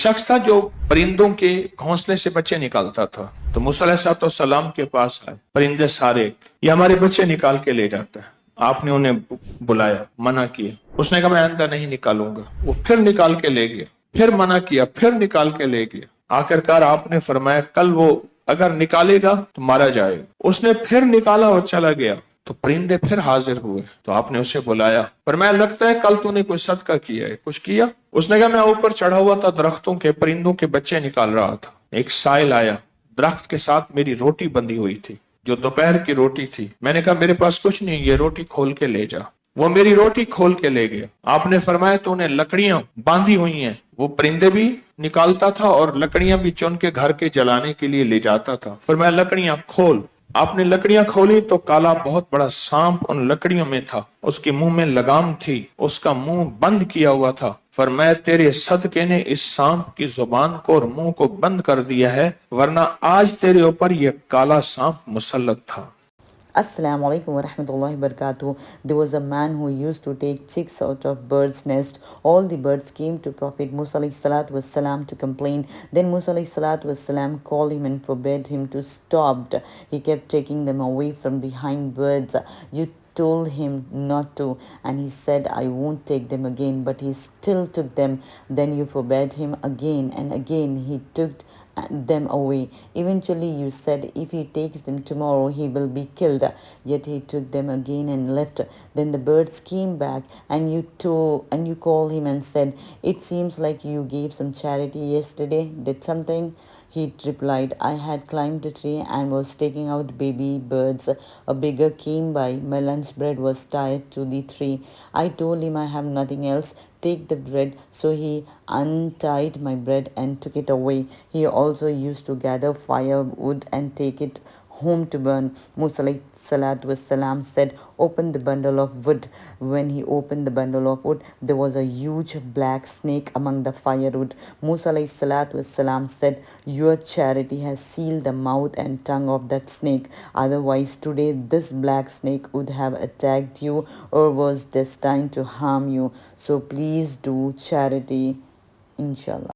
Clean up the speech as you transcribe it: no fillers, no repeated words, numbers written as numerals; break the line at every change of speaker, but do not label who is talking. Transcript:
शख्स था जो परिंदों के घोंसले से बच्चे निकालता था। तो मूसा अलैहिस्सलाम के पास आए परिंदे सारे, ये हमारे बच्चे निकाल के ले जाते हैं। आपने उन्हें बुलाया, मना किया। उसने कहा मैं आइंदा नहीं निकालूंगा। वो फिर निकाल के ले गया, फिर मना किया, फिर निकाल के ले गया। आखिरकार आपने फरमाया कल वो अगर निकालेगा तो मारा जाएगा। उसने फिर निकाला और चला गया, तो परिंदे फिर हाजिर हुए। तो आपने उसे बुलाया, पर मैं लगता है कल तूने कोई सदका किया है, कुछ किया? उसने कहा मैं ऊपर चढ़ा हुआ था, दरख्तों के परिंदों के बच्चे निकाल रहा था। एक साइल आया, दरख्त के साथ मेरी रोटी बंधी हुई थी, जो दोपहर की रोटी थी। मैंने कहा मेरे पास कुछ नहीं, ये रोटी खोल के ले जा। वो मेरी रोटी खोल के ले गया। आपने फरमाया तूने लकड़ियां बांधी हुई हैं। वो परिंदे भी निकालता था और लकड़ियां भी चुन के घर के जलाने के लिए ले जाता था। फरमाया लकड़ियां खोल। आपने लकड़ियां खोली तो काला बहुत बड़ा सांप उन लकड़ियों में था। उसके मुंह में लगाम थी, उसका मुंह बंद किया हुआ था। फरमाया तेरे सदके ने इस सांप की जुबान को और मुंह को बंद कर दिया है, वरना आज तेरे ऊपर यह काला सांप मुसल्लत था।
Assalamu alaikum wa rahmatullahi wa barakatuh. There was a man who used to take chicks out of birds' nest. All the birds came to Prophet Musa alayhi salatu wassalam to complain. Then Musa alayhi salatu wassalam called him and forbade him to stop. He kept taking them away from behind birds. You told him not to, and he said I won't take them again, but he still took them. Then you forbade him again, and again he took them away. Eventually you said if he takes them tomorrow he will be killed, yet he took them again and left. Then the birds came back, and you called him and said, it seems like you gave some charity yesterday. Did something? He replied, I had climbed a tree and was taking out baby birds. A beggar came by. My lunch bread was tied to the tree. I told him I have nothing else. Take the bread. So he untied my bread and took it away. He also used to gather firewood and take it home to burn. Musa alayhi salatu wassalam said, open the bundle of wood. When he opened the bundle of wood, there was a huge black snake among the firewood. Musa alayhi salatu wassalam said, your charity has sealed the mouth and tongue of that snake. Otherwise today this black snake would have attacked you or was destined to harm you. So please do charity, inshallah.